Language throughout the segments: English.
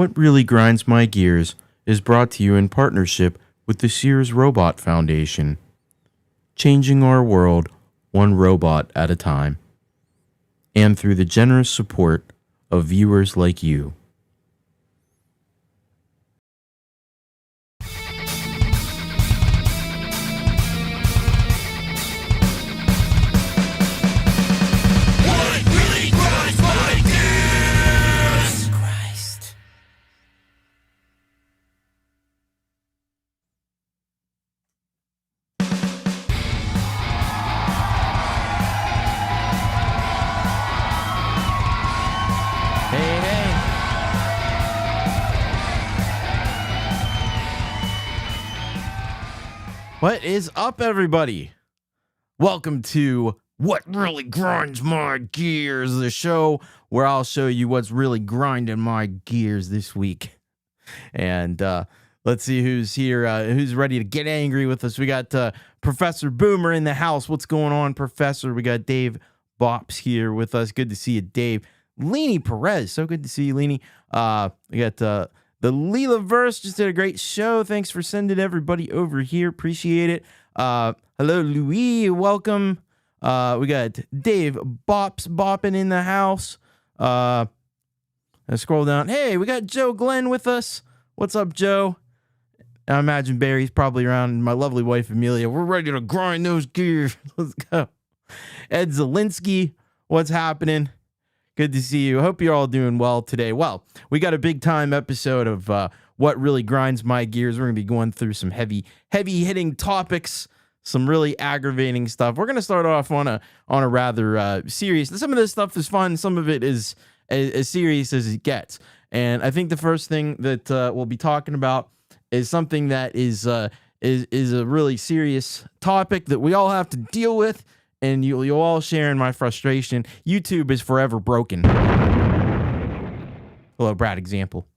What Really Grinds My Gears is brought to you in partnership with the Sears Robot Foundation, changing our world one robot at a time, and through the generous support of viewers like you. What is up, everybody? Welcome to What Really Grinds My Gears, the show where I'll show you what's really grinding my gears this week. And let's see who's here, who's ready to get angry with us. We got Professor Boomer in the house. What's going on, Professor? We got Dave Bops here with us. Good to see you, Dave. Leanie Perez, so good to see you, Leanie. We got the Leela-verse just did a great show. Thanks for sending everybody over here. Appreciate it. Hello, Louis. Welcome. We got Dave Bops bopping in the house. I scroll down. Hey, we got Joe Glenn with us. What's up, Joe? I imagine Barry's probably around. My lovely wife, Amelia. We're ready to grind those gears. Let's go. Ed Zielinski. What's happening? Good to see you. Hope you're all doing well today. Well, we got a big time episode of What Really Grinds My Gears. We're going to be going through some heavy hitting topics, some really aggravating stuff. We're going to start off on a rather serious. Some of this stuff is fun. Some of it is as serious as it gets. And I think the first thing that we'll be talking about is something that is a really serious topic that we all have to deal with. And you'll all share in my frustration. YouTube is forever broken. Hello, Brad example.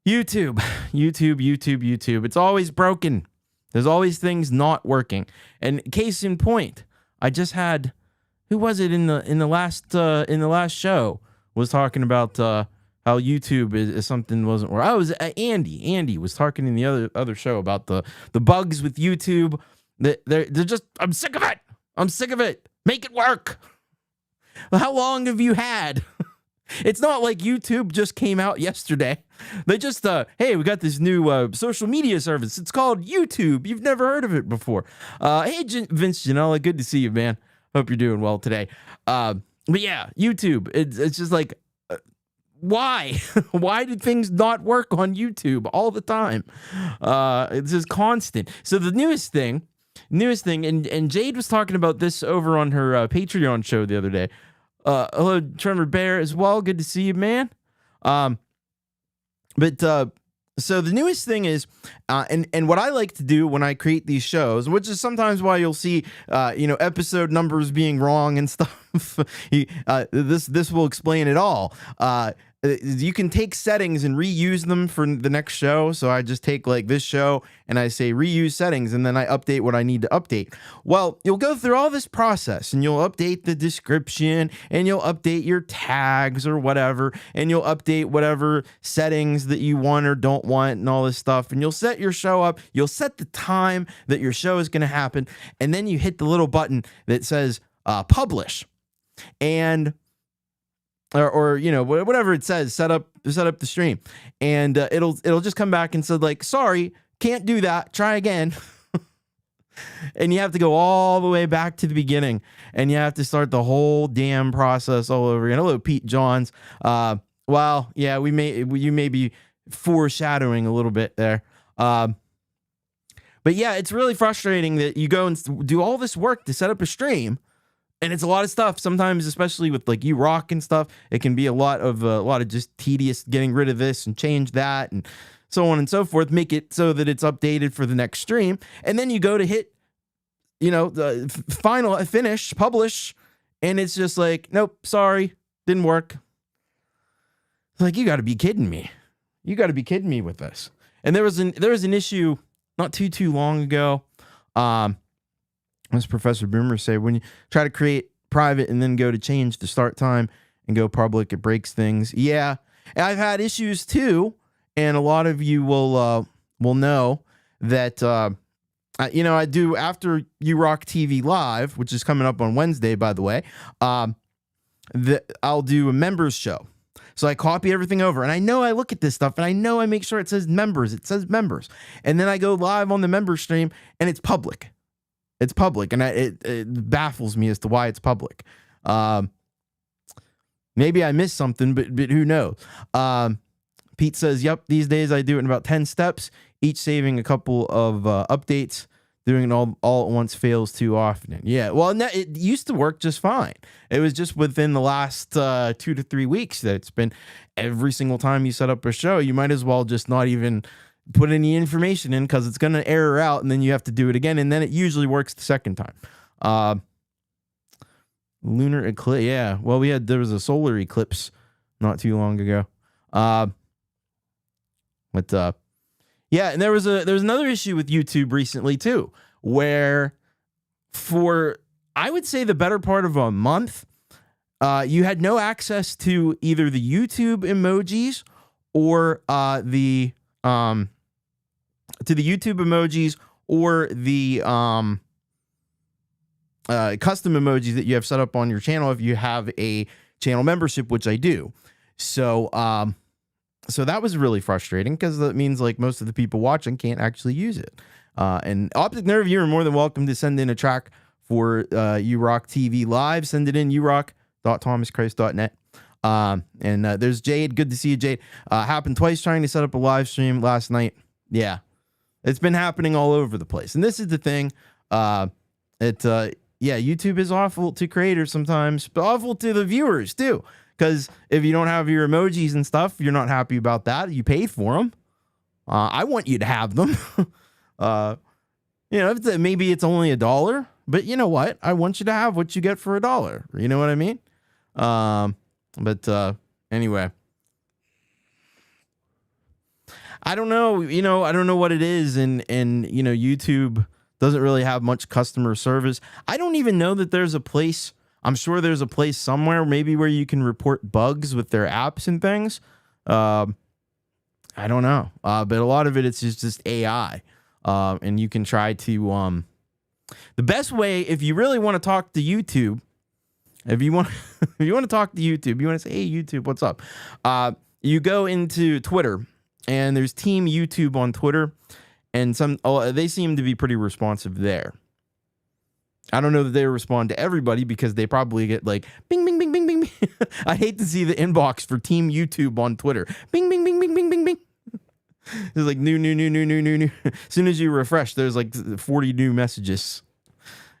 YouTube. It's always broken. There's always things not working. And case in point, I just had, who was it in the last show was talking about how YouTube is something wasn't working. Oh, it was Andy. Andy was talking in the other show about the bugs with YouTube. They're just, I'm sick of it. Make it work. How long have you had? It's not like YouTube just came out yesterday. They just, hey, we got this new social media service. It's called YouTube. You've never heard of it before. Hey, Vince Janella, good to see you, man. Hope you're doing well today. But yeah, YouTube. It's just like, why? Why did things not work on YouTube all the time? It's just constant. So the newest thing, and Jade was talking about this over on her Patreon show the other day. Hello, Trevor Bear as well. Good to see you, man. So the newest thing is, and what I like to do when I create these shows, which is sometimes why you'll see, episode numbers being wrong and stuff. This will explain it all. You can take settings and reuse them for the next show. So I just take like this show and I say reuse settings, and then I update what I need to update. Well, you'll go through all this process and you'll update the description and you'll update your tags or whatever, and you'll update whatever settings that you want or don't want and all this stuff. And you'll set your show up. You'll set the time that your show is going to happen. And then you hit the little button that says publish. And or whatever it says, set up the stream, and it'll just come back and say like, sorry, can't do that, try again. And you have to go all the way back to the beginning, and you have to start the whole damn process all over again. Hello, Pete Johns. Well, yeah, you may be foreshadowing a little bit there. But yeah, it's really frustrating that you go and do all this work to set up a stream. And it's a lot of stuff. Sometimes, especially with like rock and stuff, it can be a lot of just tedious getting rid of this and change that and so on and so forth. Make it so that it's updated for the next stream, and then you go to hit, the final finish, publish, and it's just like, nope, sorry, didn't work. Like, you got to be kidding me. You got to be kidding me with this. And there was an issue not too long ago. As Professor Boomer say, when you try to create private and then go to change the start time and go public, it breaks things. Yeah, And I've had issues too, and a lot of you will know that I do after You Rock TV Live, which is coming up on Wednesday, by the way. I'll do a members show. So I copy everything over, and I know I look at this stuff, and I know I make sure it says members. It says members, and then I go live on the member stream, and it's public. It's public, and it baffles me as to why it's public. Maybe I missed something, but who knows? Pete says, "Yep, these days I do it in about 10 steps, each saving a couple of updates. Doing it all at once fails too often." Yeah, well, it used to work just fine. It was just within the last 2 to 3 weeks that it's been every single time you set up a show, you might as well just not even put any information in because it's going to error out, and then you have to do it again, and then it usually works the second time. Lunar eclipse, yeah. Well, there was a solar eclipse not too long ago. Yeah, and there was another issue with YouTube recently too, where for I would say the better part of a month, you had no access to either the YouTube emojis or the YouTube emojis or the custom emojis that you have set up on your channel if you have a channel membership, which I do. So that was really frustrating because that means like most of the people watching can't actually use it. And Optic Nerve, you're more than welcome to send in a track for You Rock TV Live. Send it in urock.thomaschrist.net. And there's Jade. Good to see you, Jade. Happened twice trying to set up a live stream last night. Yeah, it's been happening all over the place. And this is the thing. YouTube is awful to creators sometimes, but awful to the viewers too. Because if you don't have your emojis and stuff, you're not happy about that. You paid for them. I want you to have them. Maybe it's only $1, but you know what? I want you to have what you get for $1. You know what I mean? Anyway, I don't know. I don't know what it is, and YouTube doesn't really have much customer service. I don't even know that there's a place. I'm sure there's a place somewhere maybe where you can report bugs with their apps and things. I don't know. But a lot of it's just AI. And you can try to the best way, if you really want to talk to YouTube, if you want to talk to YouTube, you want to say, "Hey YouTube, what's up?" You go into Twitter, and there's Team YouTube on Twitter, and they seem to be pretty responsive there. I don't know that they respond to everybody because they probably get like bing, bing, bing, bing, bing. I hate to see the inbox for Team YouTube on Twitter. Bing, bing, bing, bing, bing, bing, bing. There's like new. As soon as you refresh, there's like 40 new messages.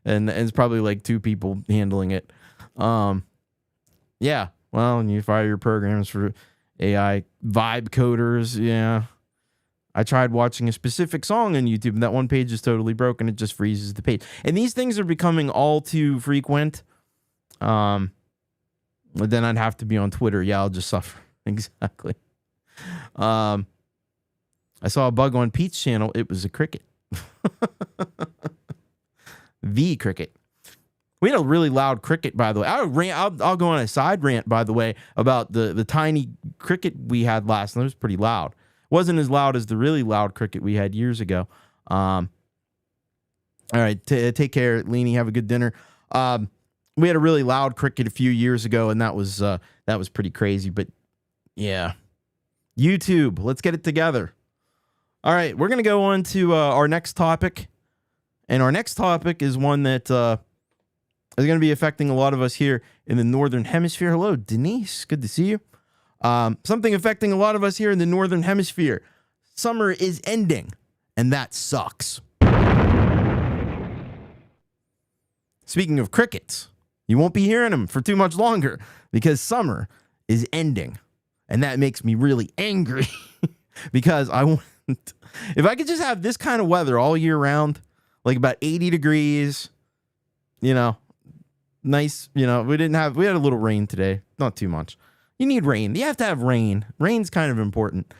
And it's probably like 2 people handling it. Yeah. Well, and you fire your programs for AI vibe coders. Yeah. I tried watching a specific song on YouTube, and that one page is totally broken. It just freezes the page. And these things are becoming all too frequent. But then I'd have to be on Twitter. Yeah, I'll just suffer. Exactly. I saw a bug on Pete's channel. It was a cricket. The cricket. We had a really loud cricket, by the way. I'll go on a side rant, by the way, about the tiny cricket we had last night. It was pretty loud. Wasn't as loud as the really loud cricket we had years ago. All right, take care, Leanie. Have a good dinner. We had a really loud cricket a few years ago, and that was pretty crazy. But yeah, YouTube, let's get it together. All right, we're gonna go on to our next topic, and our next topic is one that is going to be affecting a lot of us here in the Northern Hemisphere. Hello, Denise. Good to see you. Something affecting a lot of us here in the Northern Hemisphere. Summer is ending, and that sucks. Speaking of crickets, you won't be hearing them for too much longer because summer is ending, and that makes me really angry because I want, if I could just have this kind of weather all year round, like about 80 degrees, nice, we had a little rain today, not too much. You need rain. You have to have rain. Rain's kind of important.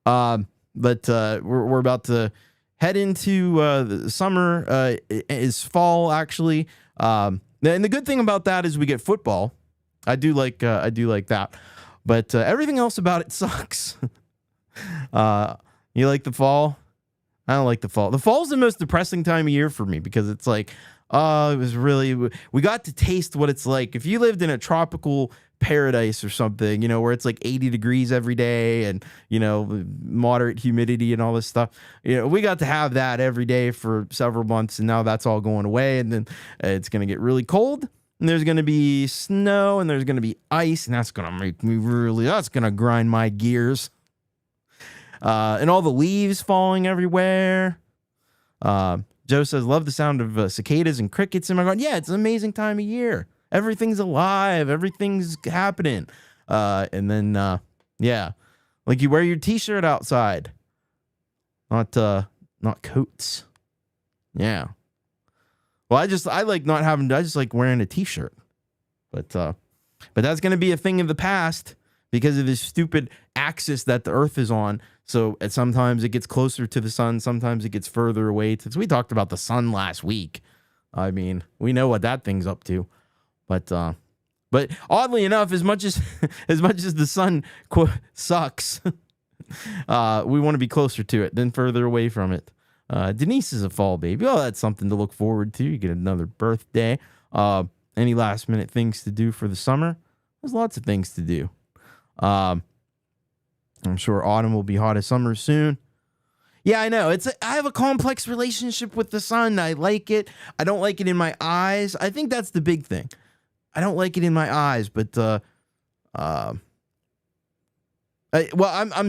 But we're about to head into the summer. Is fall actually? And the good thing about that is we get football. I do like that. But everything else about it sucks. You like the fall? I don't like the fall. The fall's the most depressing time of year for me because it's like, it was really, we got to taste what it's like. If you lived in a tropical paradise or something, where it's like 80 degrees every day and, moderate humidity and all this stuff, we got to have that every day for several months. And now that's all going away. And then it's going to get really cold and there's going to be snow and there's going to be ice. And that's going to make me that's going to grind my gears. And all the leaves falling everywhere. Joe says, love the sound of cicadas and crickets in my garden. Yeah, it's an amazing time of year. Everything's alive. Everything's happening. And then, like you wear your t-shirt outside. Not coats. Yeah. Well, I just like wearing a t-shirt. But that's going to be a thing of the past because of this stupid axis that the earth is on. So sometimes it gets closer to the sun. Sometimes it gets further away. We talked about the sun last week. I mean, we know what that thing's up to. But oddly enough, as much as the sun sucks, we want to be closer to it than further away from it. Denise is a fall baby. Oh, that's something to look forward to. You get another birthday. Any last minute things to do for the summer? There's lots of things to do. I'm sure autumn will be hot as summer soon. Yeah, I know. I have a complex relationship with the sun. I like it. I don't like it in my eyes. I think that's the big thing. I don't like it in my eyes, but I'm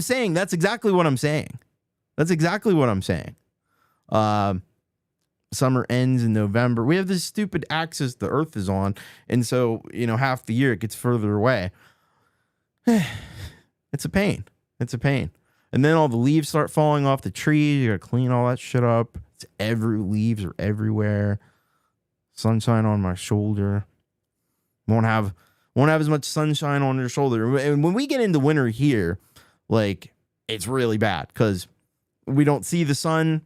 saying that's exactly what I'm saying. That's exactly what I'm saying. Summer ends in November. We have this stupid axis the Earth is on, and so half the year it gets further away. It's a pain. It's a pain. And then all the leaves start falling off the trees. You gotta clean all that shit up. Leaves are everywhere. Sunshine on my shoulder. Won't have as much sunshine on your shoulder. And when we get into winter here, like, it's really bad because we don't see the sun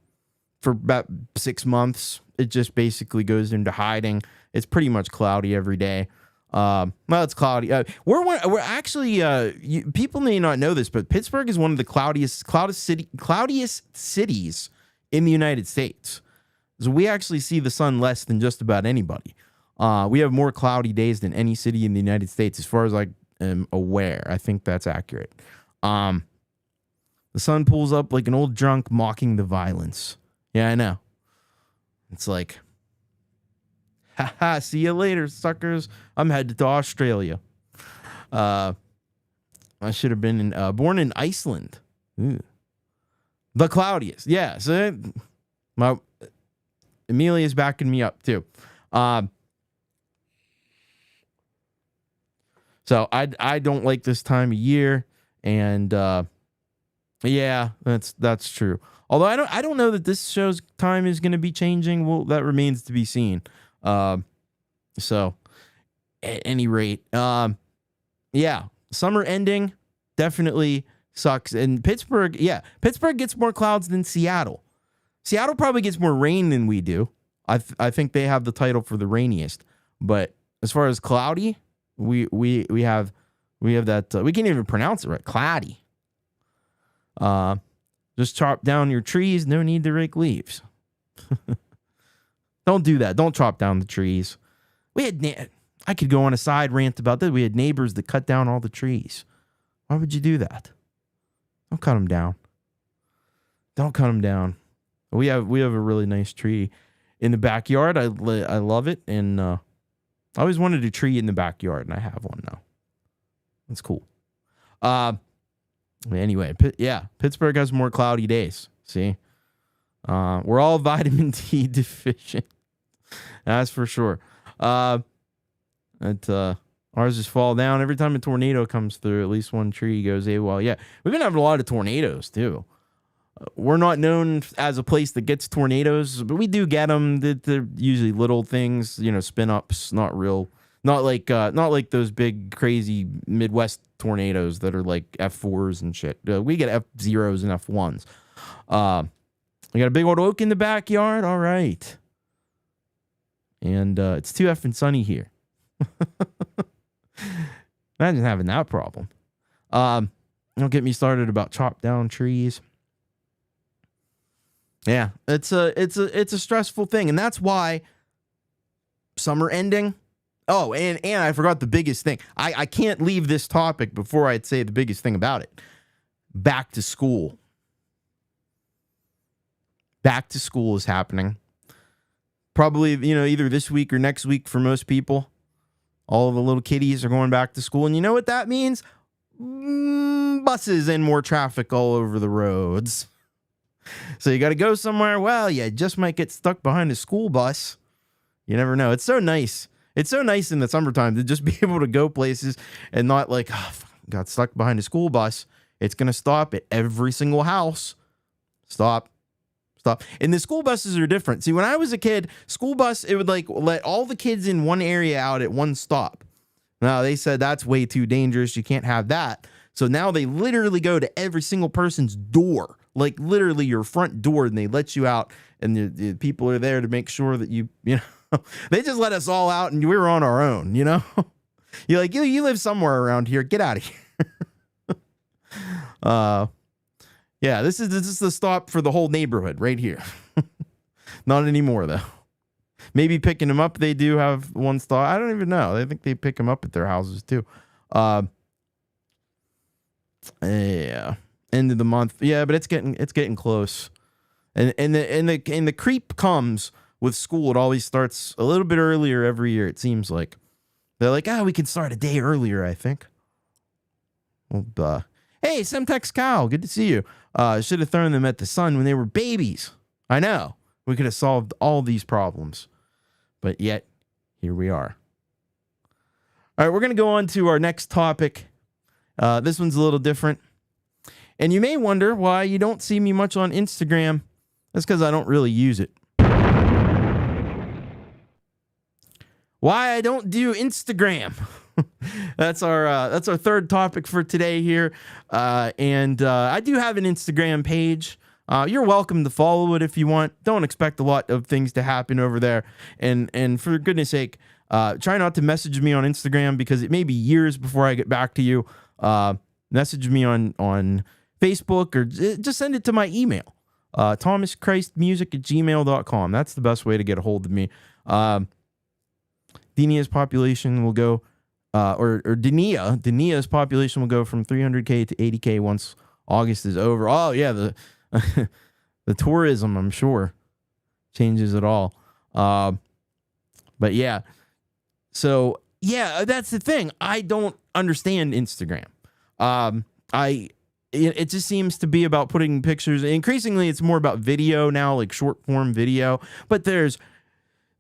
for about 6 months. It just basically goes into hiding. It's pretty much cloudy every day. Well, it's cloudy. We're actually, people may not know this, but Pittsburgh is one of the cloudiest cities in the United States. So we actually see the sun less than just about anybody. We have more cloudy days than any city in the United States, as far as I am aware. I think that's accurate. The sun pulls up like an old drunk mocking the violence. Yeah, I know. It's like, haha, see you later, suckers. I'm headed to Australia. I should have been born in Iceland. Ooh. The cloudiest. Yeah, so Amelia's backing me up too. So I don't like this time of year, and yeah, that's true. Although I don't know that this show's time is going to be changing. Well, that remains to be seen. So at any rate, yeah, summer ending definitely sucks. And Pittsburgh gets more clouds than Seattle. Seattle probably gets more rain than we do. I think they have the title for the rainiest. But as far as cloudy, we have that. We can't even pronounce it right. Cloudy. Just chop down your trees. No need to rake leaves. Don't do that. Don't chop down the trees. I could go on a side rant about that. We had neighbors that cut down all the trees. Why would you do that? Don't cut them down. Don't cut them down. We have a really nice tree in the backyard. I love it, and I always wanted a tree in the backyard, and I have one now. That's cool. Anyway, Pittsburgh has more cloudy days. See, we're all vitamin D deficient. That's for sure. Ours just fall down every time a tornado comes through. At least one tree goes AWOL. Yeah, we've been having a lot of tornadoes too. We're not known as a place that gets tornadoes, but we do get them. They're usually little things, spin ups, not like those big crazy Midwest tornadoes that are like F4s and shit. We get F0s and F1s. We got a big old oak in the backyard. All right. And it's too effing sunny here. Imagine having that problem. Don't get me started about chopped down trees. Yeah, it's a stressful thing, and that's why summer ending. Oh, and I forgot the biggest thing. I can't leave this topic before I'd say the biggest thing about it. Back to school. Back to school is happening. Probably, either this week or next week for most people. All of the little kiddies are going back to school, and you know what that means? Buses and more traffic all over the roads. So you got to go somewhere. Well, you just might get stuck behind a school bus. You never know. It's so nice. It's so nice in the summertime to just be able to go places and not like, got stuck behind a school bus. It's going to stop at every single house. Stop. And the school buses are different. See, when I was a kid, school bus, it would like let all the kids in one area out at one stop. Now, they said that's way too dangerous. You can't have that. So now they literally go to every single person's door, like literally your front door, and they let you out, and the people are there to make sure that you they just let us all out, and we were on our own, You're like, you live somewhere around here. Get out of here. Yeah, this is the stop for the whole neighborhood right here. Not anymore, though. Maybe picking them up, they do have one stop. I don't even know. I think they pick them up at their houses, too. Yeah, end of the month. Yeah, but it's getting close, and the creep comes with school. It always starts a little bit earlier every year. It seems like they're like, we can start a day earlier. I think. Well, hey, Semtex Cow, good to see you. Should have thrown them at the sun when they were babies. I know we could have solved all these problems, but yet here we are. All right, we're gonna go on to our next topic. This one's a little different. And you may wonder why you don't see me much on Instagram. That's because I don't really use it. Why I don't do Instagram. That's our third topic for today here. And I do have an Instagram page. You're welcome to follow it if you want. Don't expect a lot of things to happen over there. And for goodness sake, try not to message me on Instagram because it may be years before I get back to you. Message me on Facebook or just send it to my email, thomaschristmusic@gmail.com. That's the best way to get a hold of me. Denia's population will go, Denia's population will go from 300K to 80K once August is over. Oh yeah, the the tourism, I'm sure, changes it all. But yeah, so yeah, that's the thing. I don't understand Instagram. It just seems to be about putting pictures. Increasingly, it's more about video now, like short form video. But there's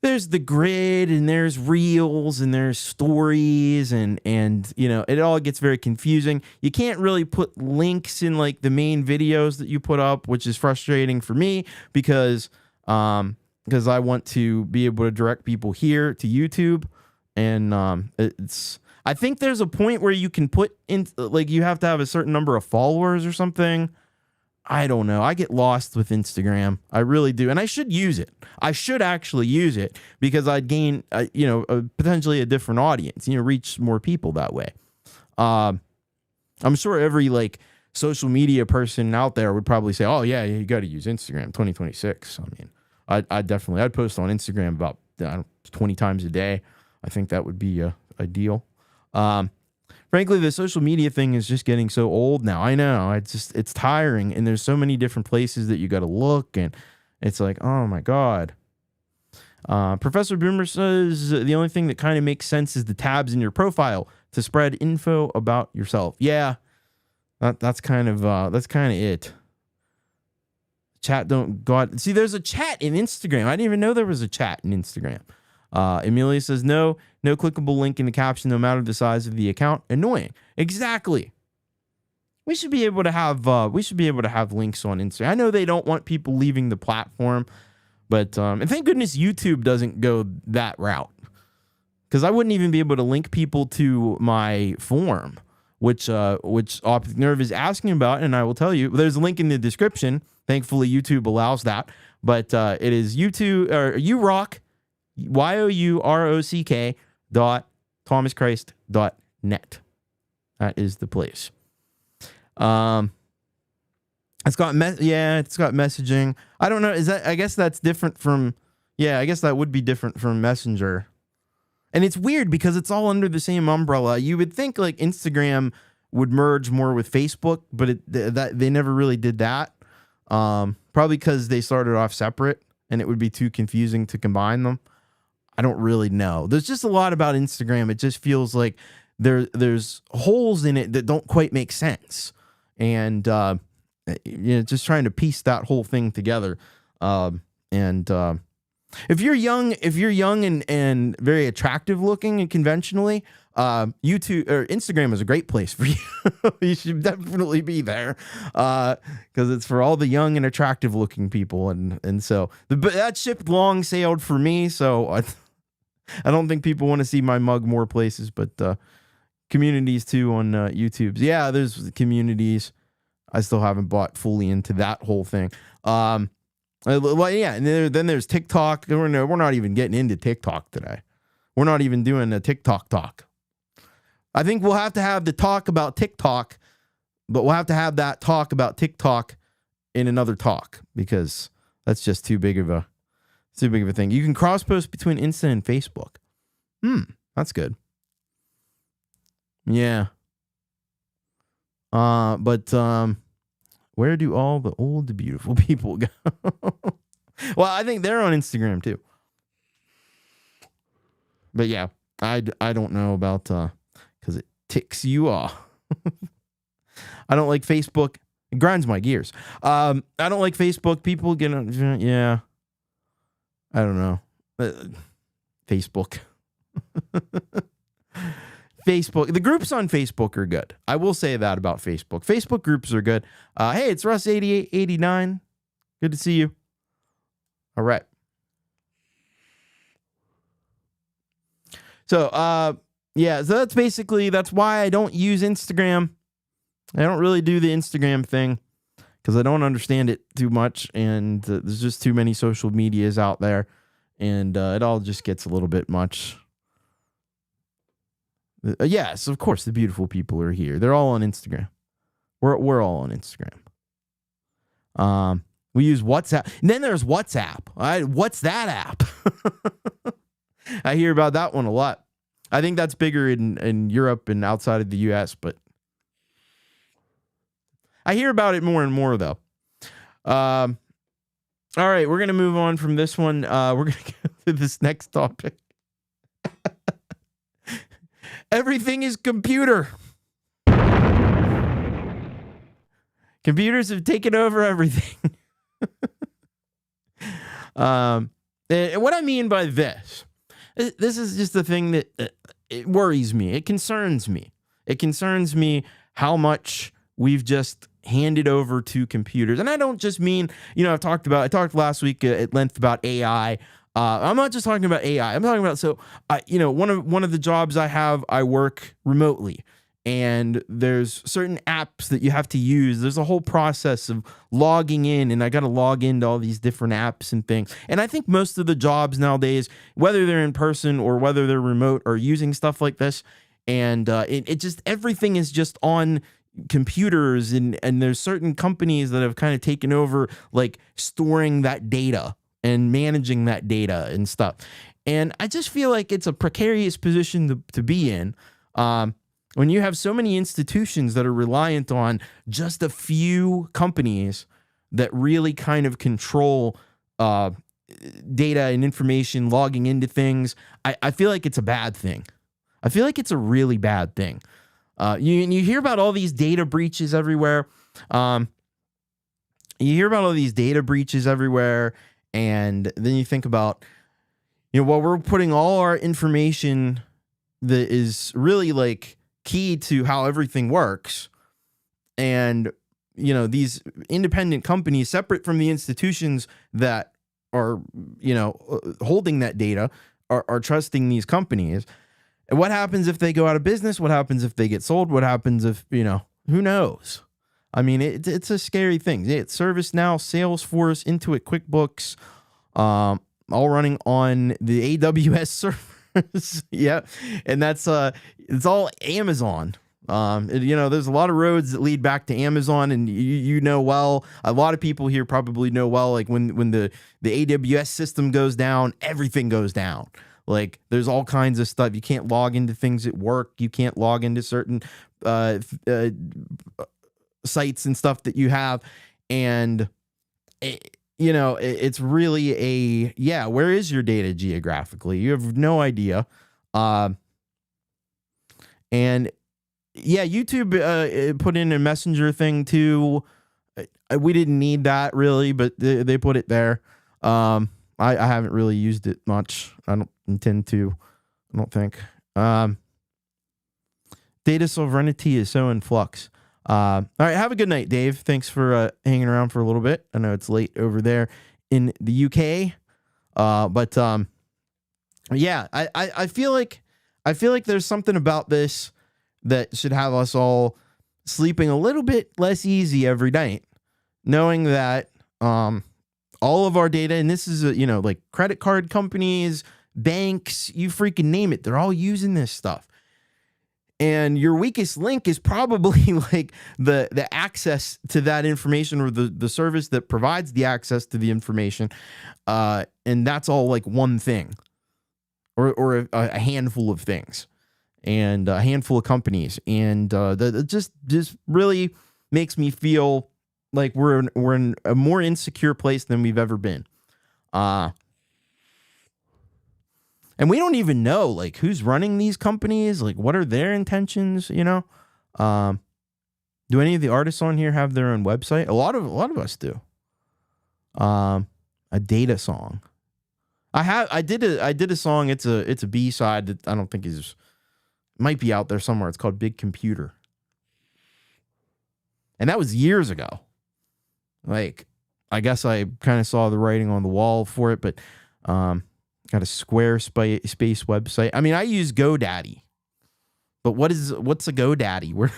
the grid, and there's reels, and there's stories, and it all gets very confusing. You can't really put links in like the main videos that you put up, which is frustrating for me because I want to be able to direct people here to YouTube, and I think there's a point where you can put in, like, you have to have a certain number of followers or something. I don't know. I get lost with Instagram. I really do. And I should use it. I should actually use it because I'd gain, potentially a different audience, reach more people that way. I'm sure every like social media person out there would probably say, oh yeah, you got to use Instagram 2026. I mean, I'd post on Instagram about 20 times a day. I think that would be ideal. Frankly, the social media thing is just getting so old now. I know it's tiring, and there's so many different places that you got to look, and it's like, oh my God. Professor Boomer says the only thing that kind of makes sense is the tabs in your profile to spread info about yourself. Yeah, that's kind of it. Chat see, there's a chat in Instagram. I didn't even know there was a chat in Instagram. Amelia says no clickable link in the caption, no matter the size of the account. Annoying. Exactly. We should be able to have links on Instagram. I know they don't want people leaving the platform, but and thank goodness YouTube doesn't go that route, because I wouldn't even be able to link people to my form, which Optic Nerve is asking about, and I will tell you there's a link in the description. Thankfully, YouTube allows that, but it is YouTube or urock. YOUROCK.thomaschrist.net. That is the place. Um, it's got it's got messaging. I don't know. I guess that's different from. Yeah, I guess that would be different from Messenger. And it's weird because it's all under the same umbrella. You would think like Instagram would merge more with Facebook, but they never really did that. Probably because they started off separate and it would be too confusing to combine them. I don't really know. There's just a lot about Instagram. It just feels like there's holes in it that don't quite make sense. And just trying to piece that whole thing together. If you're young and very attractive looking and conventionally, YouTube or Instagram is a great place for you. You should definitely be there because it's for all the young and attractive looking people. And so that ship long sailed for me. So I don't think people want to see my mug more places, but communities too on YouTube. Yeah, there's communities. I still haven't bought fully into that whole thing. Well, yeah, and then there's TikTok. We're not even getting into TikTok today. We're not even doing a TikTok talk. I think we'll have to have the talk about TikTok, but we'll have to have that talk about TikTok in another talk because that's just too big of a thing. You can cross post between Insta and Facebook. That's good. Yeah. But where do all the old beautiful people go? Well, I think they're on Instagram too. But yeah, I don't know about because it ticks you off. I don't like Facebook. It grinds my gears. I don't like Facebook. People get on. Yeah. I don't know. Facebook. Facebook. The groups on Facebook are good. I will say that about Facebook. Facebook groups are good. Hey, it's Russ 8889. Good to see you. All right. So, so that's why I don't use Instagram. I don't really do the Instagram thing because I don't understand it too much. And there's just too many social medias out there. And it all just gets a little bit much. Yes, of course, the beautiful people are here. They're all on Instagram. We're all on Instagram. We use WhatsApp. And then there's WhatsApp. What's that app? I hear about that one a lot. I think that's bigger in Europe and outside of the U.S., but I hear about it more and more, though. All right, we're going to move on from this one. We're going to go to this next topic. Everything is computer. Computers have taken over everything. And what I mean by this is just the thing that it worries me. It concerns me. It concerns me how much we've just handed over to computers. And I don't just mean, I talked last week at length about AI. I'm not just talking about AI. I'm talking about, one of the jobs I have, I work remotely, and there's certain apps that you have to use. There's a whole process of logging in, and I got to log into all these different apps and things. And I think most of the jobs nowadays, whether they're in person or whether they're remote, are using stuff like this. And it just, everything is just on computers, and there's certain companies that have kind of taken over, like storing that data and managing that data and stuff. And I just feel like it's a precarious position to be in when you have so many institutions that are reliant on just a few companies that really kind of control data and information, logging into things. I feel like it's a bad thing. I feel like it's a really bad thing. You hear about all these data breaches everywhere. And then you think about, we're putting all our information that is really like key to how everything works. And, these independent companies separate from the institutions that are, holding that data are trusting these companies. And what happens if they go out of business? What happens if they get sold? What happens if, who knows? I mean, it's a scary thing. It's ServiceNow, Salesforce, Intuit, QuickBooks, all running on the AWS servers. Yeah. And that's, it's all Amazon. There's a lot of roads that lead back to Amazon, and you know well. A lot of people here probably know well. Like when the AWS system goes down, everything goes down. Like there's all kinds of stuff. You can't log into things at work. You can't log into certain sites and stuff that you have, and it's really where is your data geographically? You have no idea. And yeah, YouTube put in a messenger thing too. We didn't need that really, but they put it there. I haven't really used it much. I don't intend to. I don't think. Data sovereignty is so in flux. All right, have a good night, Dave. Thanks for hanging around for a little bit. I know it's late over there in the UK, but yeah, I feel like there's something about this that should have us all sleeping a little bit less easy every night, knowing that all of our data, and this is like credit card companies, banks, you freaking name it, they're all using this stuff. And your weakest link is probably like the access to that information, or the service that provides the access to the information. And that's all like one thing or a handful of things and a handful of companies. And that just really makes me feel like we're in a more insecure place than we've ever been. And we don't even know like who's running these companies, like what are their intentions, Do any of the artists on here have their own website? A lot of us do. A data song. I did a song, it's a B-side that I don't think might be out there somewhere. It's called Big Computer. And that was years ago. Like I guess I kind of saw the writing on the wall for it, but got a Squarespace website. I mean, I use GoDaddy, but what's a GoDaddy?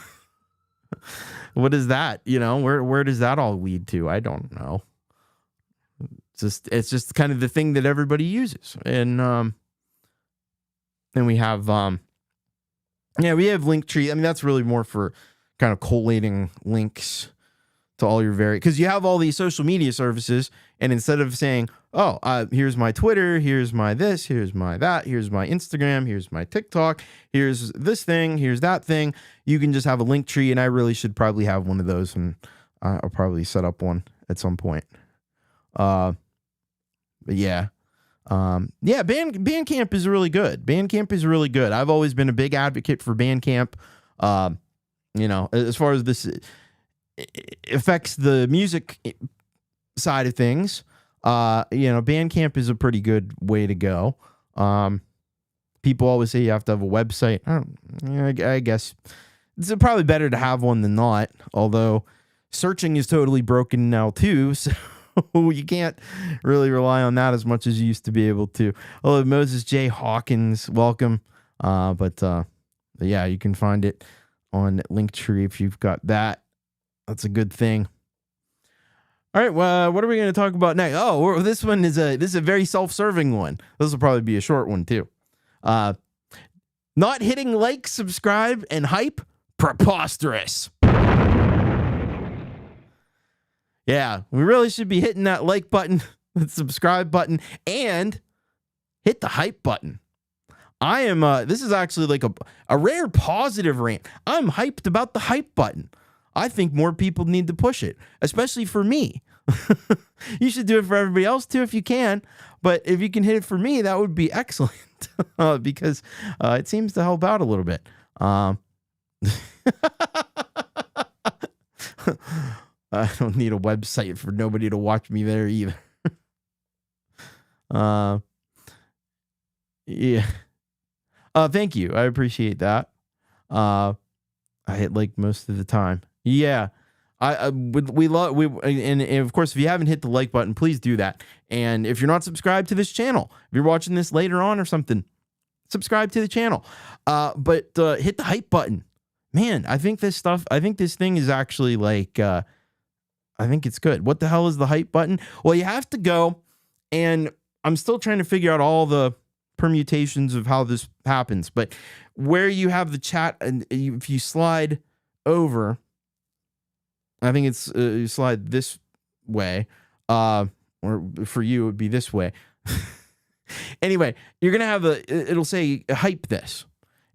What is that? Where does that all lead to? I don't know. It's just kind of the thing that everybody uses. And then we have we have Linktree. I mean, that's really more for kind of collating links to all your because you have all these social media services, and instead of saying, here's my Twitter, here's my this, here's my that, here's my Instagram, here's my TikTok, here's this thing, here's that thing, you can just have a link tree, and I really should probably have one of those, and I'll probably set up one at some point. But yeah. Bandcamp is really good. Bandcamp is really good. I've always been a big advocate for Bandcamp. As far as this affects the music side of things, Bandcamp is a pretty good way to go. People always say you have to have a website. I guess it's probably better to have one than not, although searching is totally broken now too, so you can't really rely on that as much as you used to be able to. Oh, Moses J. Hawkins, welcome. But yeah, you can find it on Linktree if you've got that. That's a good thing. All right, well, what are we going to talk about next? Oh, this is a very self-serving one. This will probably be a short one too. Not hitting like, subscribe, and hype, preposterous. Yeah, we really should be hitting that like button, the subscribe button, and hit the hype button. I am, this is actually like a rare positive rant. I'm hyped about the hype button. I think more people need to push it, especially for me. You should do it for everybody else too if you can, but if you can hit it for me, that would be excellent because it seems to help out a little bit. I don't need a website for nobody to watch me there either. Yeah. Thank you. I appreciate that. I hit like most of the time. Yeah. And of course, if you haven't hit the like button, please do that. And if you're not subscribed to this channel, if you're watching this later on or something, subscribe to the channel. But hit the hype button. Man, I think this thing is actually like, I think it's good. What the hell is the hype button? Well, you have to go, and I'm still trying to figure out all the permutations of how this happens. But where you have the chat, and if you slide over, I think it's you slide this way, or for you it would be this way. Anyway, you're gonna have it'll say hype this,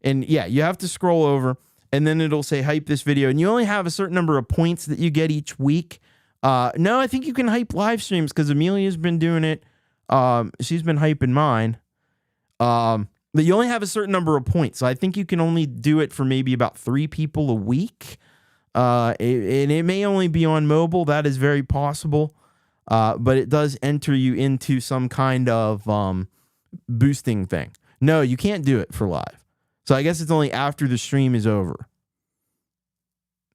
and yeah, you have to scroll over, and then it'll say hype this video, and you only have a certain number of points that you get each week. No, I think you can hype live streams because Amelia's been doing it. She's been hyping mine. But you only have a certain number of points, so I think you can only do it for maybe about 3 people a week. And it may only be on mobile. That is very possible. But it does enter you into some kind of boosting thing. No, you can't do it for live. So I guess it's only after the stream is over.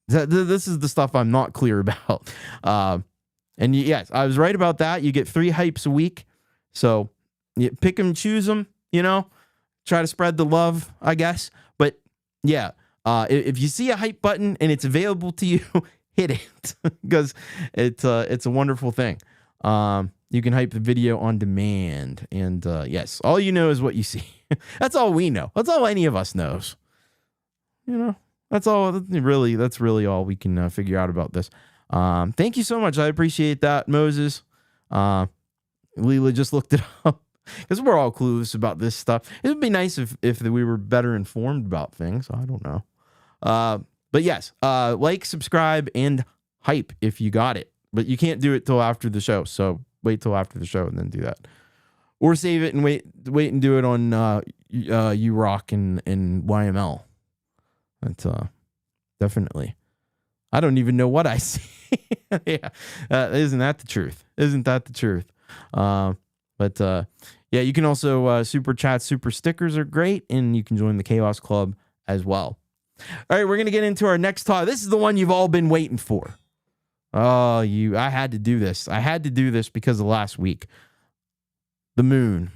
This is the stuff I'm not clear about. And yes, I was right about that. You get 3 hypes a week. So you pick them, choose them, try to spread the love, I guess. But yeah, if you see a hype button and it's available to you, hit it because it's a wonderful thing. You can hype the video on demand. And yes, all you know is what you see. That's all we know. That's all any of us knows. That's really all we can figure out about this. Thank you so much. I appreciate that, Moses. Leela just looked it up because we're all clueless about this stuff. It would be nice if we were better informed about things. I don't know. But yes, like, subscribe, and hype if you got it. But you can't do it till after the show. So wait till after the show and then do that. Or save it and wait and do it on URock and YML. That's definitely. I don't even know what I see. Yeah, isn't that the truth? Isn't that the truth? But yeah, you can also super chat. Super stickers are great, and you can join the Chaos Club as well. All right, we're gonna get into our next talk. This is the one you've all been waiting for. Oh, I had to do this. I had to do this because of last week. The moon.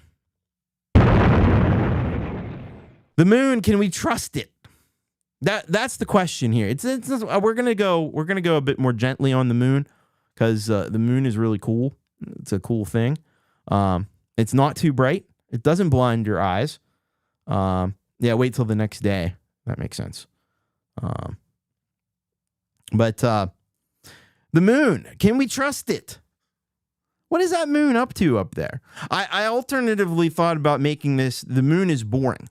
The moon, can we trust it? That's the question here. We're gonna go a bit more gently on the moon because the moon is really cool. It's a cool thing. It's not too bright. It doesn't blind your eyes. Yeah, wait till the next day. That makes sense. But the moon, can we trust it? What is that moon up to up there? I alternatively thought about making this, the moon is boring.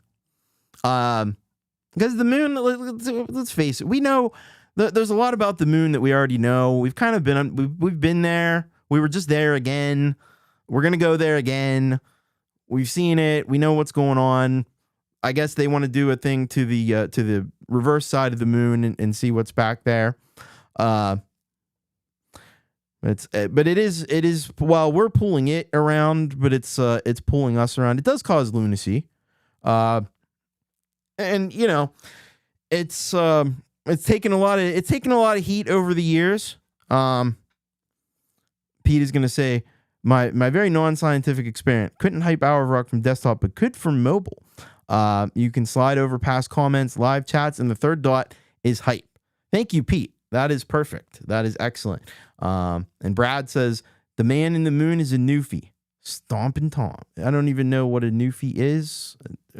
Because the moon, let's face it, we know there's a lot about the moon that we already know. We've kind of we've been there. We were just there again. We're going to go there again. We've seen it. We know what's going on. I guess they want to do a thing to the reverse side of the moon and see what's back there. But it is while we're pulling it around, but it's pulling us around. It does cause lunacy. And it's taken a lot of heat over the years. Pete is going to say my very non-scientific experiment couldn't hype Hour of Rock from desktop, but could from mobile. You can slide over past comments, live chats, and the third dot is hype. Thank you, Pete. That is perfect. That is excellent. And Brad says the man in the moon is a newfie. Stomping Tom. I don't even know what a newfie is.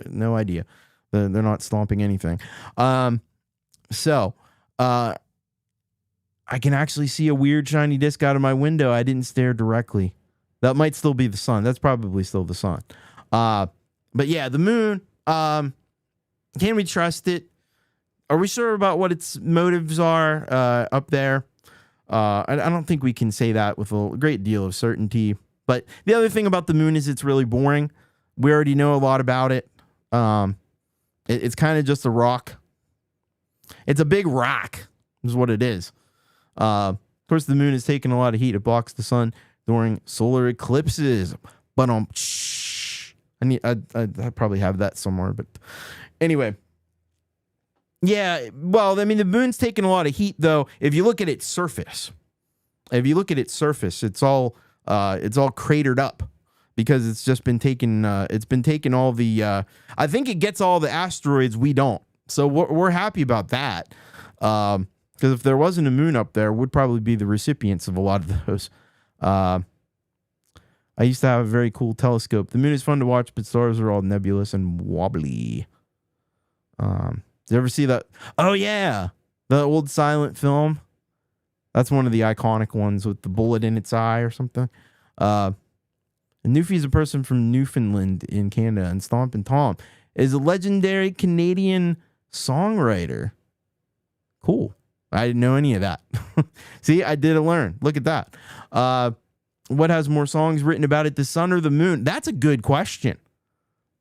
No idea. They're not stomping anything. So I can actually see a weird shiny disc out of my window. I didn't stare directly. That might still be the sun. That's probably still the sun. But yeah, the moon. Can we trust it? Are we sure about what its motives are up there? I don't think we can say that with a great deal of certainty. But the other thing about the moon is it's really boring. We already know a lot about it. It's kind of just a rock. It's a big rock is what it is. Of course, the moon is taking a lot of heat. It blocks the sun during solar eclipses. But I probably have that somewhere. But anyway. Yeah, well, I mean, the moon's taking a lot of heat, though. If you look at its surface, it's all cratered up because it's just been taking. It's been taking all the. I think it gets all the asteroids. We don't, so we're happy about that. Because if there wasn't a moon up there, would probably be the recipients of a lot of those. I used to have a very cool telescope. The moon is fun to watch, but stars are all nebulous and wobbly. Did you ever see that? Oh, yeah. The old silent film. That's one of the iconic ones with the bullet in its eye or something. Newfie's a person from Newfoundland in Canada, and Stompin' Tom is a legendary Canadian songwriter. Cool. I didn't know any of that. See, I did learn. Look at that. What has more songs written about it, the sun or the moon? That's a good question.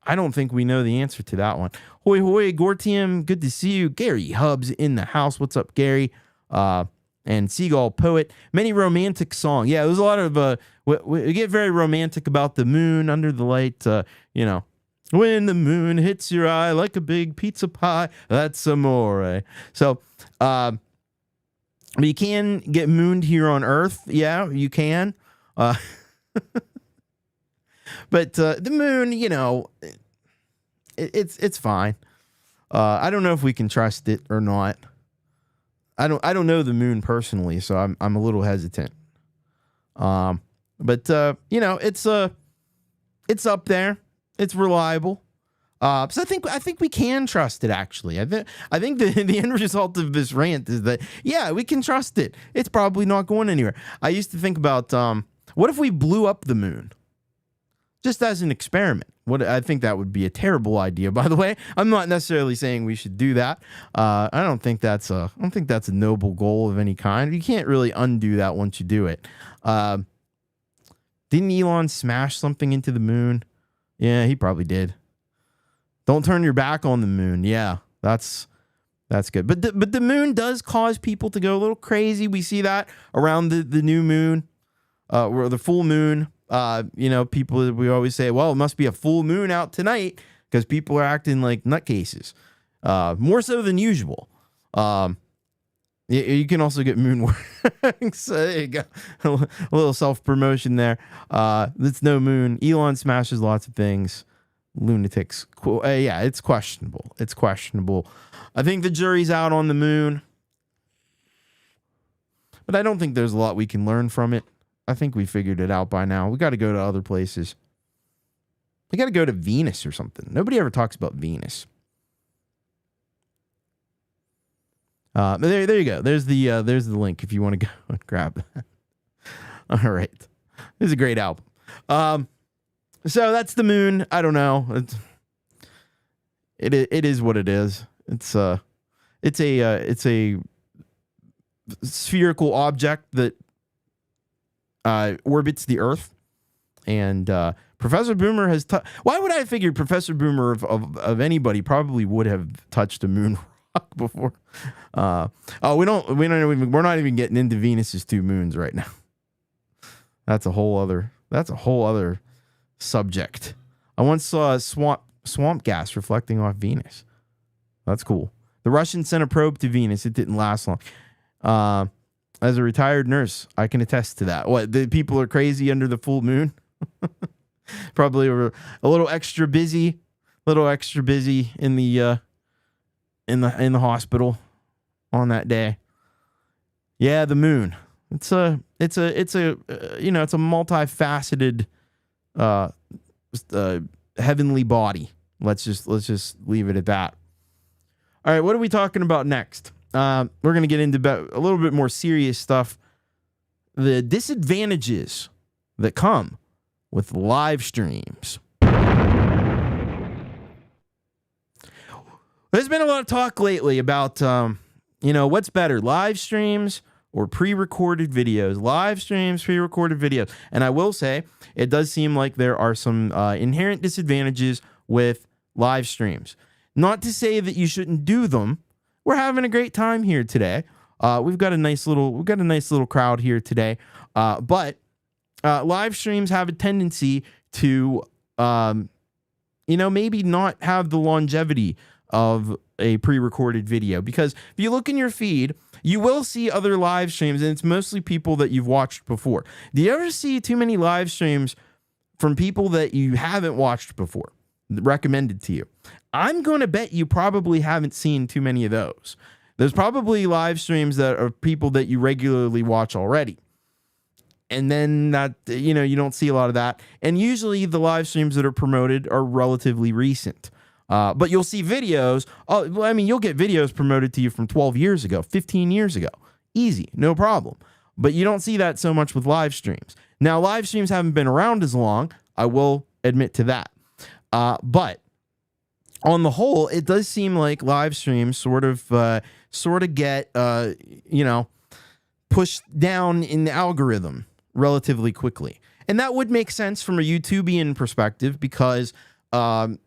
I don't think we know the answer to that one. Hoi hoi, Gortium, good to see you. Gary Hubbs in the house. What's up, Gary? And Seagull Poet. Many romantic songs. Yeah, there's a lot of, we get very romantic about the moon under the light, when the moon hits your eye like a big pizza pie, that's amore. So, you can get mooned here on Earth. Yeah, you can. But the moon, it's fine. I don't know if we can trust it or not. I don't know the moon personally, so I'm a little hesitant. But it's up there. It's reliable. So I think we can trust it. Actually, I think the end result of this rant is that we can trust it. It's probably not going anywhere. I used to think about what if we blew up the moon, just as an experiment. I think that would be a terrible idea. By the way, I'm not necessarily saying we should do that. I don't think that's a noble goal of any kind. You can't really undo that once you do it. Didn't Elon smash something into the moon? Yeah, he probably did. Don't turn your back on the moon. Yeah, that's good. But the moon does cause people to go a little crazy. We see that around the new moon, or the full moon. People, we always say, well, it must be a full moon out tonight because people are acting like nutcases, more so than usual. You can also get moon work. So there you go. A little self-promotion there. It's no moon. Elon smashes lots of things. Lunatics. It's questionable. It's questionable. I think the jury's out on the moon. But I don't think there's a lot we can learn from it. I think we figured it out by now. We got to go to other places. We got to go to Venus or something. Nobody ever talks about Venus. But there you go. There's the link if you want to go and grab that. All right. This is a great album. So that's the moon. I don't know. It is what it is. It's a spherical object that orbits the Earth, and Professor Boomer has. Why would I figure Professor Boomer of anybody probably would have touched a moon rock before? We're not even getting into Venus's two moons right now. That's a whole other subject. I once saw a swamp gas reflecting off Venus. That's cool. The Russians sent a probe to Venus. It didn't last long. As a retired nurse, I can attest to that. What, the people are crazy under the full moon? Probably were a little extra busy in the hospital on that day. Yeah, the moon. It's a multifaceted heavenly body. Let's just leave it at that. All right, what are we talking about next? We're going to get into a little bit more serious stuff. The disadvantages that come with live streams. There's been a lot of talk lately about, what's better, live streams or pre-recorded videos. Live streams, pre-recorded videos. And I will say, it does seem like there are some inherent disadvantages with live streams. Not to say that you shouldn't do them. We're having a great time here today. We've got a nice little crowd here today. But live streams have a tendency to, maybe not have the longevity of a pre-recorded video. Because if you look in your feed, you will see other live streams, and it's mostly people that you've watched before. Do you ever see too many live streams from people that you haven't watched before, recommended to you? I'm going to bet you probably haven't seen too many of those. There's probably live streams that are people that you regularly watch already. and then that, you don't see a lot of that. And usually the live streams that are promoted are relatively recent. But you'll see videos. You'll get videos promoted to you from 12 years ago, 15 years ago. Easy, no problem. But you don't see that so much with live streams. Now, live streams haven't been around as long. I will admit to that. But on the whole, it does seem like live streams sort of get, pushed down in the algorithm relatively quickly. And that would make sense from a YouTubian perspective because, the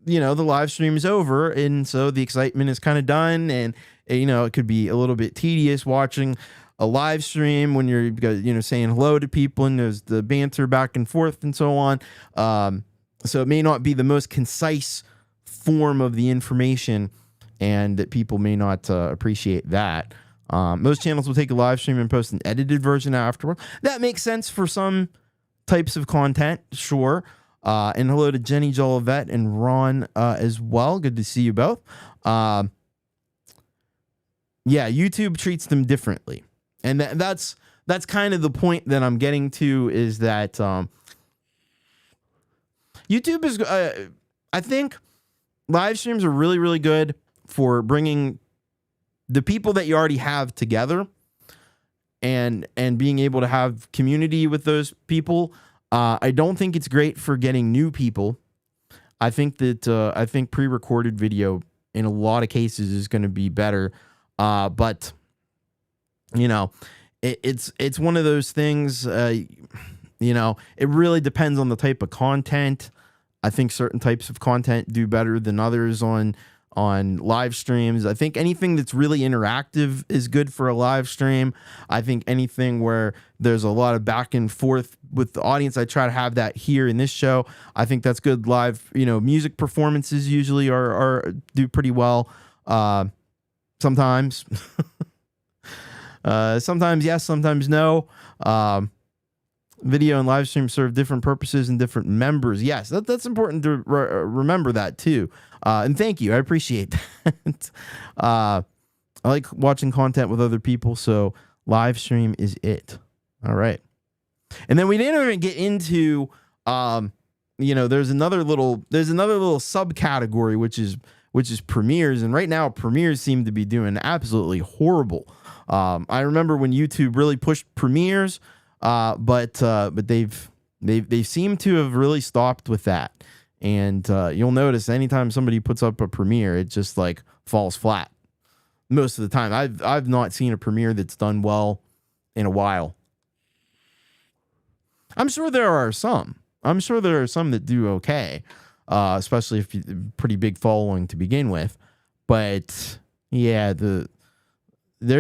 live stream is over. And so the excitement is kind of done. And, it could be a little bit tedious watching a live stream when you're, saying hello to people and there's the banter back and forth and so on. So it may not be the most concise form of the information, and that people may not appreciate that. Most channels will take a live stream and post an edited version afterward. That makes sense for some types of content, sure. And hello to Jenny Jolivet and Ron as well. Good to see you both. YouTube treats them differently. And that's kind of the point that I'm getting to, is that YouTube is, I think live streams are really, really good for bringing the people that you already have together and being able to have community with those people. I don't think it's great for getting new people. I think that pre-recorded video in a lot of cases is going to be better. But it's one of those things, it really depends on the type of content. I think certain types of content do better than others on live streams. I think anything that's really interactive is good for a live stream. I think anything where there's a lot of back and forth with the audience, I try to have that here in this show. I think that's good. Live, music performances usually are do pretty well. Sometimes, sometimes yes, sometimes no. Video and live stream serve different purposes and different members. Yes, that's important to remember that too. And thank you. I appreciate that. I like watching content with other people, so live stream is it. All right. And then we didn't even get into, there's another little subcategory, which is premieres. And right now premieres seem to be doing absolutely horrible. I remember when YouTube really pushed premieres, but they've seemed to have really stopped with that. And you'll notice anytime somebody puts up a premiere, it just like falls flat most of the time. I've not seen a premiere that's done well in a while. I'm sure there are some. that do okay, especially if you pretty big following to begin with. But yeah, there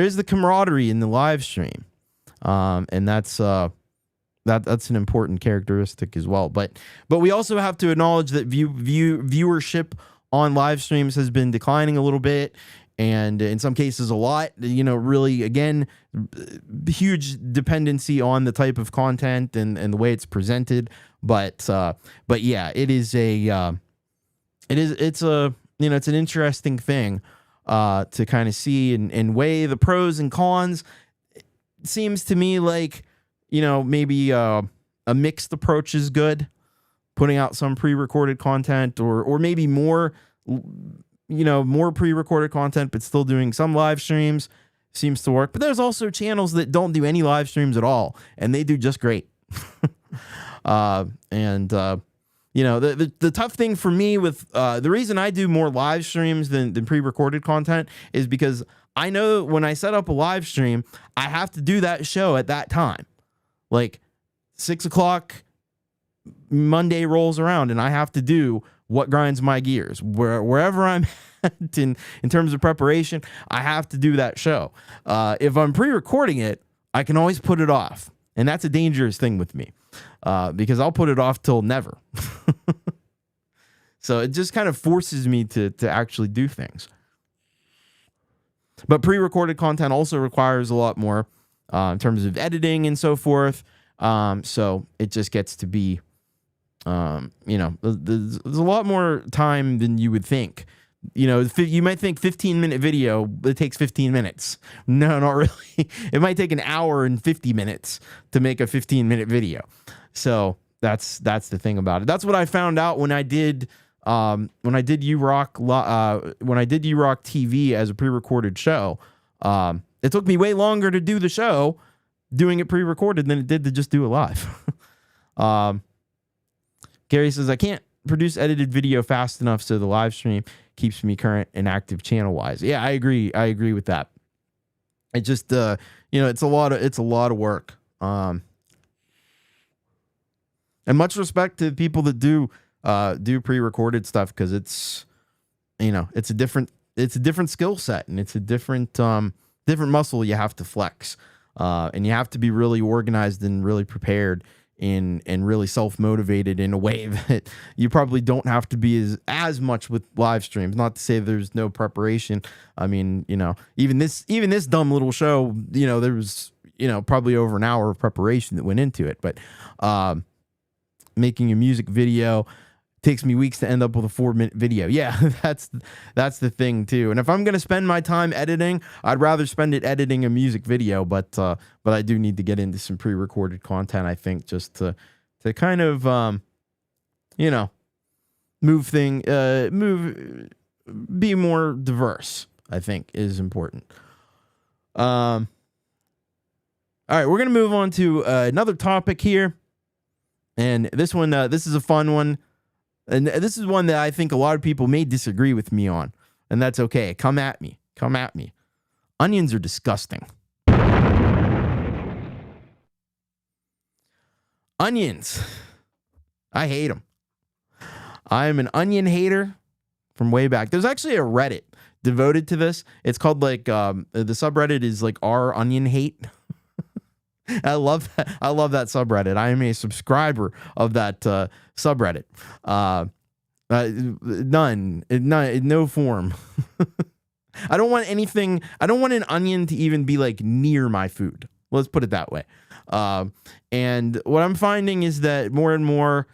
is the camaraderie in the live stream, and that's an important characteristic as well. But we also have to acknowledge that viewership on live streams has been declining a little bit, and in some cases a lot. Really, again, huge dependency on the type of content and the way it's presented. But yeah, it's an interesting thing to kind of see and weigh the pros and cons. It seems to me like, maybe a mixed approach is good, putting out some pre-recorded content or maybe more pre-recorded content, but still doing some live streams seems to work. But there's also channels that don't do any live streams at all, and they do just great. The tough thing for me with the reason I do more live streams than pre-recorded content is because I know when I set up a live stream, I have to do that show at that time. Like 6:00 Monday rolls around and I have to do what grinds my gears. Wherever I'm at in terms of preparation, I have to do that show. If I'm pre-recording it, I can always put it off. And that's a dangerous thing with me because I'll put it off till never. So it just kind of forces me to actually do things. But pre-recorded content also requires a lot more in terms of editing and so forth. So it just gets to be, there's a lot more time than you would think You know, you might think 15-minute video, it takes 15 minutes. No, not really. It might take an hour and 50 minutes to make a 15-minute video. So that's the thing about it. That's what I found out when I did U-Rock TV as a pre-recorded show. It took me way longer to do the show doing it pre-recorded than it did to just do it live. Gary says, I can't produce edited video fast enough so the live stream keeps me current and active channel wise. Yeah, I agree with that. It just it's a lot of work. And much respect to people that do pre-recorded stuff, because it's a different skill set, and it's a different muscle you have to flex. And you have to be really organized and really prepared and really self-motivated in a way that you probably don't have to be as much with live streams. Not to say there's no preparation. I mean, even this dumb little show, there was, probably over an hour of preparation that went into it. But making a music video takes me weeks to end up with a 4-minute video. Yeah, that's the thing too. And if I'm going to spend my time editing, I'd rather spend it editing a music video. But I do need to get into some pre-recorded content, I think, just to kind of, be more diverse, I think is important. All right, we're going to move on to another topic here. And this one, this is a fun one. And this is one that I think a lot of people may disagree with me on. And that's okay. Come at me. Onions are disgusting. Onions. I hate them. I'm an onion hater from way back. There's actually a Reddit devoted to this. It's called the subreddit is like R Onion Hate. I love that subreddit. I am a subscriber of that subreddit. No form. I don't want anything. I don't want an onion to even be like near my food. Let's put it that way. And what I'm finding is that more and more,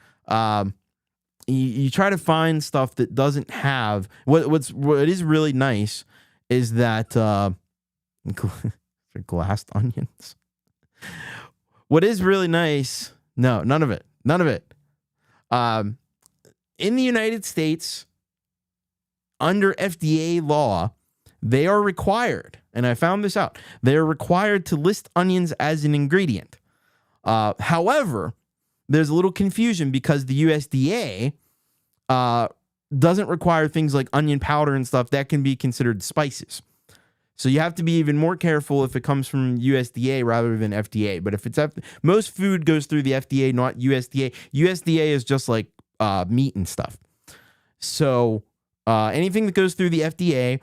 you try to find stuff that doesn't have what is really nice is that glassed onions. What is really nice? No, none of it. In the United States, under FDA law, they are required, and I found this out, they are required to list onions as an ingredient. However, there's a little confusion because the USDA doesn't require things like onion powder and stuff that can be considered spices. So you have to be even more careful if it comes from USDA rather than FDA. But if it's most food goes through the FDA, not USDA. USDA is just like meat and stuff. So anything that goes through the FDA,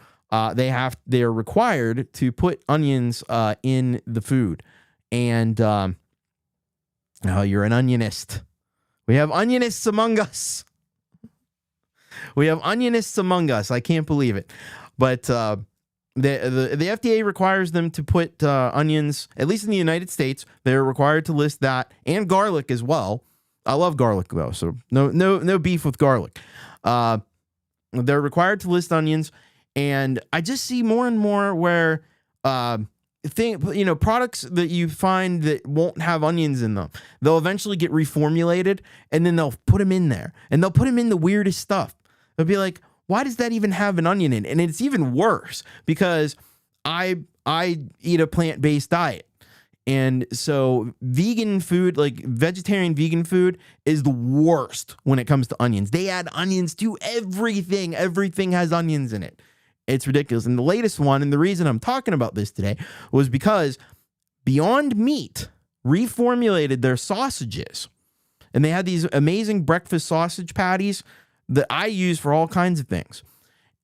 they are required to put onions in the food. And you're an onionist. We have onionists among us. I can't believe it. But the FDA requires them to put onions, at least in the United States, they're required to list that, and garlic as well. I love garlic though, so no beef with garlic. They're required to list onions, and I just see more and more where products that you find that won't have onions in them, they'll eventually get reformulated, and then they'll put them in there, and they'll put them in the weirdest stuff. They'll be like, why does that even have an onion in it? And it's even worse because I eat a plant-based diet. And so vegan food, like vegetarian vegan food, is the worst when it comes to onions. They add onions to everything. Everything has onions in it. It's ridiculous. And the latest one, and the reason I'm talking about this today, was because Beyond Meat reformulated their sausages. And they had these amazing breakfast sausage patties that I use for all kinds of things.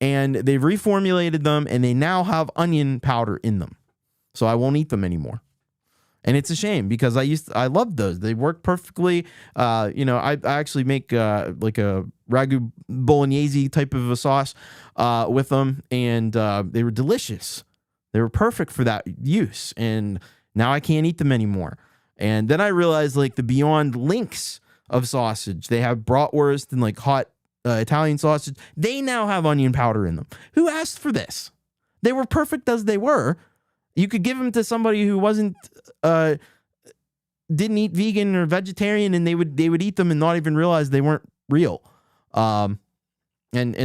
And they've reformulated them, and they now have onion powder in them. So I won't eat them anymore. And it's a shame because I loved those. They work perfectly. I actually make like a ragu bolognese type of a sauce with them, and they were delicious. They were perfect for that use. And now I can't eat them anymore. And then I realized like the Beyond links of sausage, they have bratwurst and like hot Italian sausage, they now have onion powder in them. Who asked for this? They were perfect as they were. You could give them to somebody who wasn't didn't eat vegan or vegetarian, and they would eat them and not even realize they weren't real. And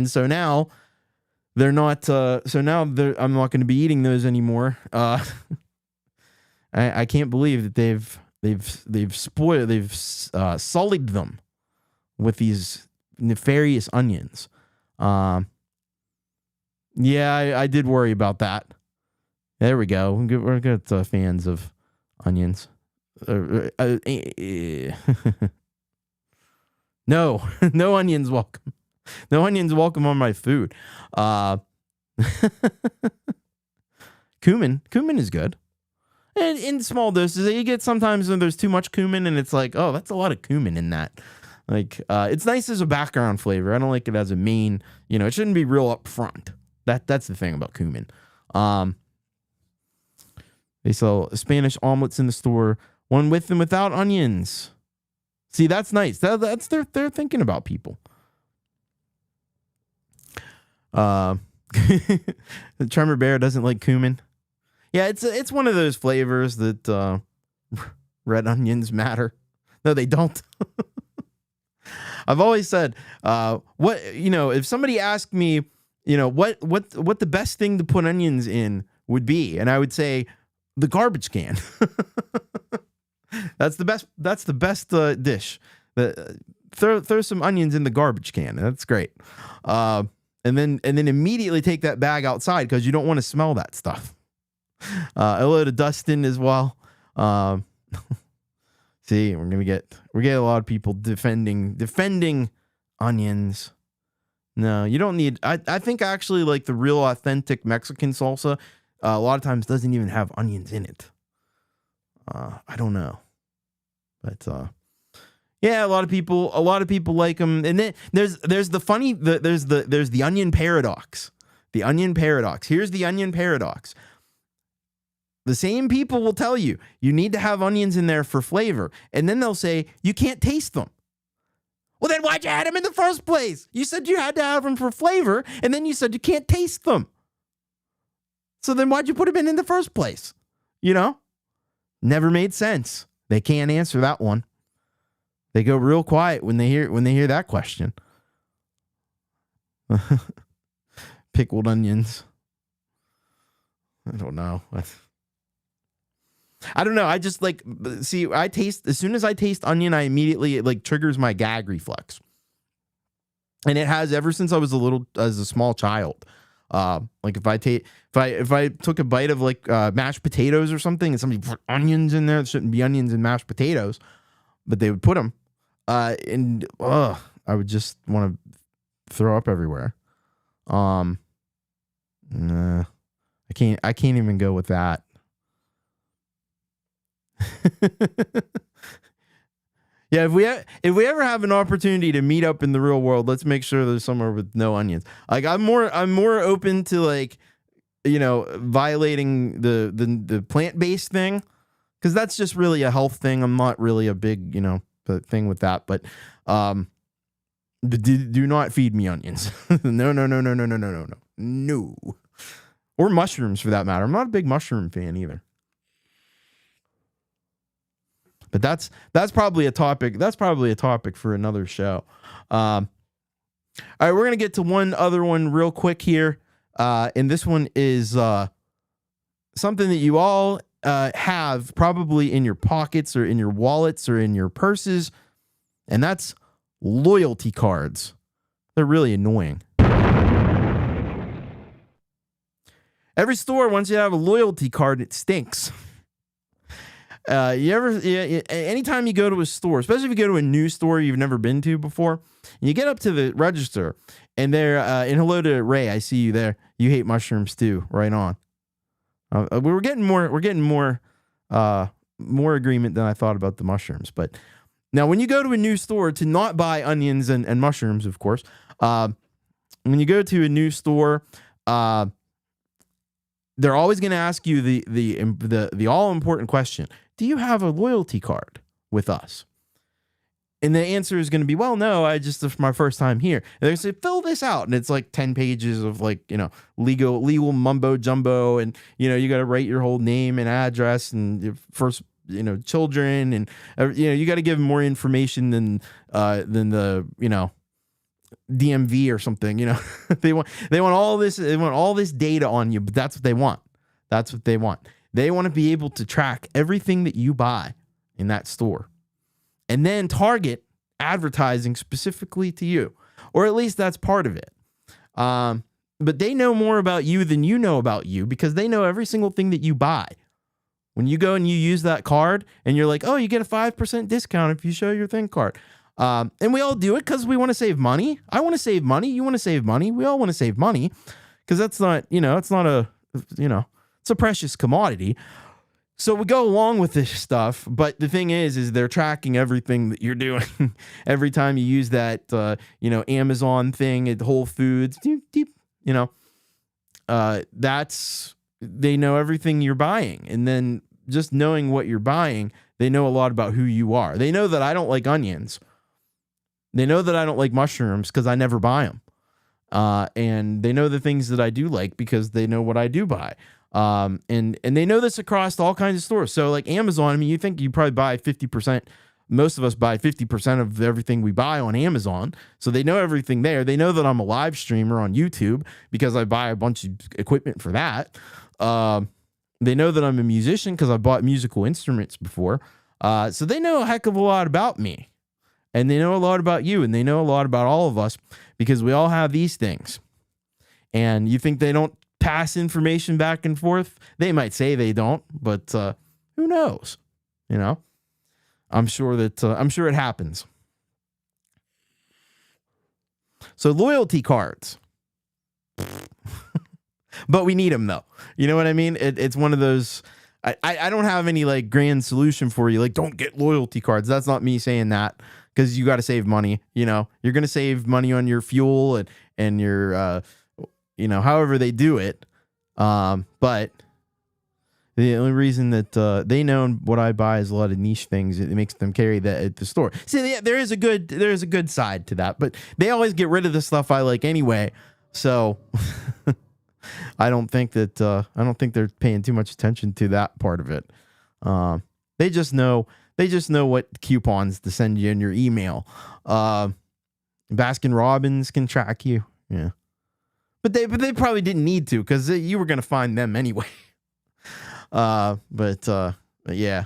so now they're not. So now I'm not going to be eating those anymore. I can't believe that they've sullied them with these nefarious onions. Yeah, I did worry about that. There we go. We're good fans of onions. No, no onions welcome. No onions welcome on my food. Cumin is good. And in small doses, you get sometimes when there's too much cumin and it's like, oh, that's a lot of cumin in that. Like, it's nice as a background flavor. I don't like it as a main, it shouldn't be real up front. That's the thing about cumin. They sell Spanish omelets in the store, one with and without onions. See, that's nice. That's they're thinking about people. The Tremor Bear doesn't like cumin. Yeah, it's one of those flavors that red onions matter. No, they don't. I've always said, if somebody asked me, what the best thing to put onions in would be, and I would say the garbage can. That's the best. That's the best dish. Throw some onions in the garbage can. That's great. And then immediately take that bag outside because you don't want to smell that stuff. Hello to Dustin as well. See, we're getting a lot of people defending onions. No, you don't need. I think actually like the real authentic Mexican salsa, a lot of times doesn't even have onions in it. I don't know, but yeah, a lot of people like them. And then there's the onion paradox. The onion paradox. Here's the onion paradox. The same people will tell you need to have onions in there for flavor. And then they'll say, you can't taste them. Well, then why'd you add them in the first place? You said you had to have them for flavor, and then you said you can't taste them. So then why'd you put them in the first place? Never made sense. They can't answer that one. They go real quiet when they hear that question. Pickled onions. I don't know. I don't know. I just as soon as I taste onion, I immediately, it triggers my gag reflex. And it has ever since I was as a small child. If I took a bite of mashed potatoes or something and somebody put onions in there, there shouldn't be onions in mashed potatoes, but they would put them. And I would just want to throw up everywhere. Nah, I can't even go with that. Yeah, if we ever have an opportunity to meet up in the real world, let's make sure there's somewhere with no onions. I'm more open to violating the plant-based thing, because that's just really a health thing. I'm not really a big thing with that, but do not feed me onions. No, or mushrooms for that matter. I'm not a big mushroom fan either. But that's probably a topic. That's probably a topic for another show. All right, we're gonna get to one other one real quick here, and this one is something that you all have probably in your pockets or in your wallets or in your purses, and that's loyalty cards. They're really annoying. Every store wants you to have a loyalty card. It stinks. Anytime you go to a store, especially if you go to a new store you've never been to before, you get up to the register and they're, and hello to Ray, I see you there. You hate mushrooms too. Right on. We're getting more agreement than I thought about the mushrooms. But now when you go to a new store to not buy onions and mushrooms, of course, when you go to a new store, they're always going to ask you the all important question. Do you have a loyalty card with us? And the answer is going to be, well, no, this is my first time here. And they say, fill this out. And it's like 10 pages of like, legal mumbo jumbo. And, you got to write your whole name and address and your first, children. And, you got to give them more information than the, DMV or something, they want all this. They want all this data on you, but that's what they want. That's what they want. They want to be able to track everything that you buy in that store and then target advertising specifically to you, or at least that's part of it. But they know more about you than you know about you because they know every single thing that you buy. When you go and you use that card and you're like, oh, you get a 5% discount if you show your thing card. And we all do it because we want to save money. I want to save money. You want to save money. We all want to save money because that's not, it's not a, it's a precious commodity. So we go along with this stuff, but the thing is they're tracking everything that you're doing. Every time you use that, Amazon thing at Whole Foods, they know everything you're buying. And then just knowing what you're buying, they know a lot about who you are. They know that I don't like onions. They know that I don't like mushrooms because I never buy them. And they know the things that I do like because they know what I do buy. And they know this across all kinds of stores. So like Amazon, I mean, you think you probably buy 50%. Most of us buy 50% of everything we buy on Amazon. So they know everything there. They know that I'm a live streamer on YouTube because I buy a bunch of equipment for that. They know that I'm a musician because I bought musical instruments before. So they know a heck of a lot about me. And they know a lot about you. And they know a lot about all of us because we all have these things. And you think they don't pass information back and forth? They might say they don't, but who knows? I'm sure that it happens. So loyalty cards, but we need them though. You know what I mean? It's one of those. I don't have any like grand solution for you. Like, don't get loyalty cards. That's not me saying that because you got to save money. You're going to save money on your fuel and your however they do it. But the only reason that they know what I buy is a lot of niche things. It makes them carry that at the store. See, there is a good side to that, but they always get rid of the stuff I like anyway. So I don't think they're paying too much attention to that part of it. They just know what coupons to send you in your email. Baskin Robbins can track you. Yeah. But they probably didn't need to because you were going to find them anyway. But yeah,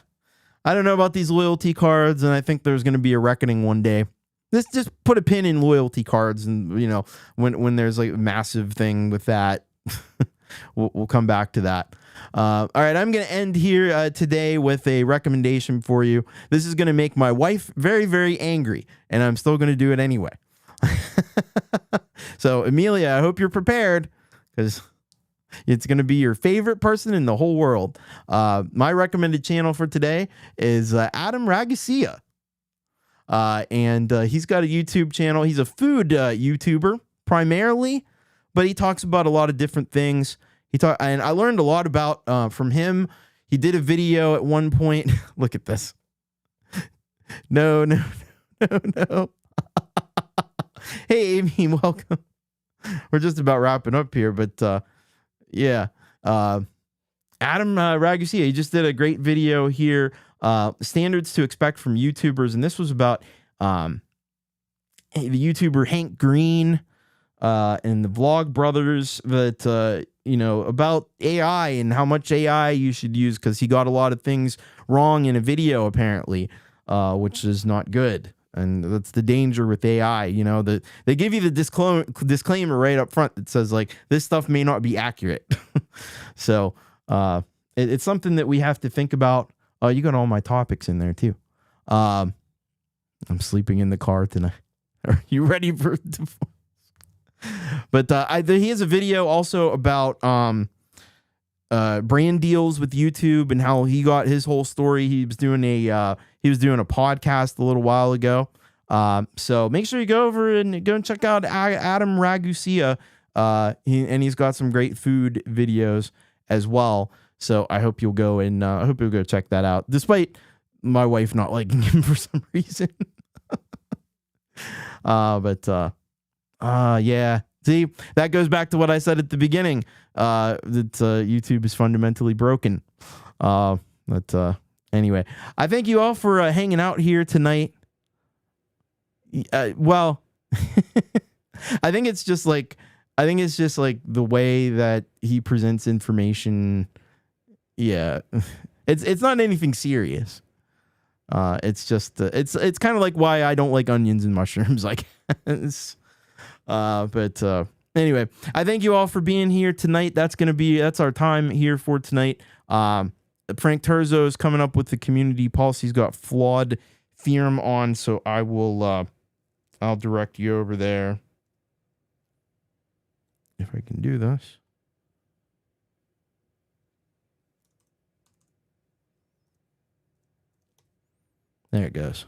I don't know about these loyalty cards, and I think there's going to be a reckoning one day. Let's just put a pin in loyalty cards, and when there's like a massive thing with that, we'll come back to that. All right, I'm going to end here today with a recommendation for you. This is going to make my wife very, very angry, and I'm still going to do it anyway. So, Amelia, I hope you're prepared because it's going to be your favorite person in the whole world. My recommended channel for today is Adam Ragusia. And he's got a YouTube channel. He's a food YouTuber primarily, but he talks about a lot of different things. And I learned a lot about from him. He did a video at one point. Look at this. No. Hey, Amy, welcome. We're just about wrapping up here, but yeah. Adam Ragusia, he just did a great video here. Standards to expect from YouTubers, and this was about the YouTuber Hank Green and the Vlog Brothers that about AI and how much AI you should use because he got a lot of things wrong in a video apparently, which is not good. And that's the danger with AI, that they give you the disclaimer right up front that says like this stuff may not be accurate. So it's something that we have to think about. You got all my topics in there too. I'm sleeping in the car tonight. Are you ready for? But he has a video also about brand deals with YouTube and how he got his whole story. He was doing a podcast a little while ago. So make sure you go over and check out Adam Ragusia. He's got some great food videos as well. So I hope you'll go check that out. Despite my wife not liking him for some reason. Yeah. See, that goes back to what I said at the beginning. That YouTube is fundamentally broken. Anyway, I thank you all for hanging out here tonight. Well, I think it's just like the way that he presents information. Yeah, it's not anything serious. It's just it's kind of like why I don't like onions and mushrooms. Like, anyway, I thank you all for being here tonight. That's our time here for tonight. Frank Terzo is coming up with the community policy. He's got flawed theorem on, so I will I'll direct you over there if I can do this. There it goes.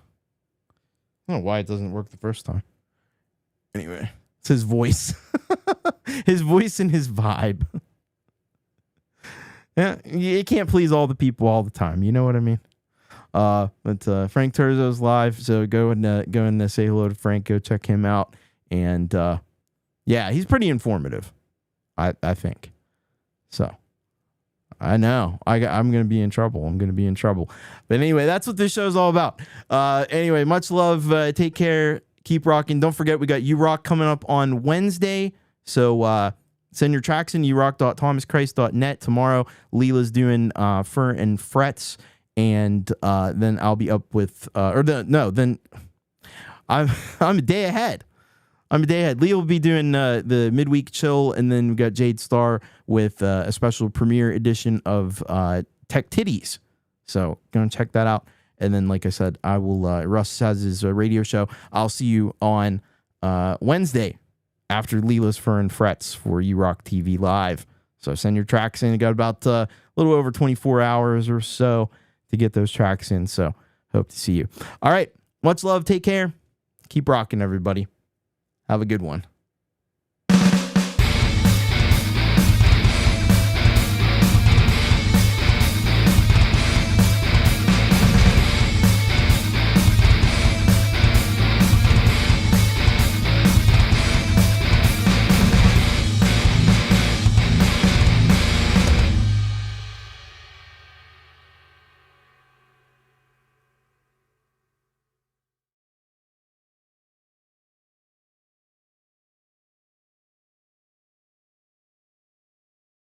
I don't know why it doesn't work the first time. Anyway, it's his voice. His voice and his vibe. Yeah, you can't please all the people all the time. You know what I mean? But Frank Terzo's live, so go and say hello to Frank. Go check him out. And yeah, he's pretty informative, I think. So I know I'm gonna be in trouble. But anyway, that's what this show's all about. Anyway, much love. Take care. Keep rocking. Don't forget, we got You Rock coming up on Wednesday. So send your tracks in urock.thomaschrist.net. Tomorrow, Leela's doing Fur and Frets. And then I'll be up with then I'm a day ahead. Leah will be doing the midweek chill, and then we got Jade Starr with a special premiere edition of Tech Titties. So go and check that out. And then, like I said, I will. Russ has his radio show. I'll see you on Wednesday after Leela's Fur and Frets for You Rock TV Live. So send your tracks in. You got about a little over 24 hours or so to get those tracks in. So hope to see you. All right. Much love. Take care. Keep rocking, everybody. Have a good one.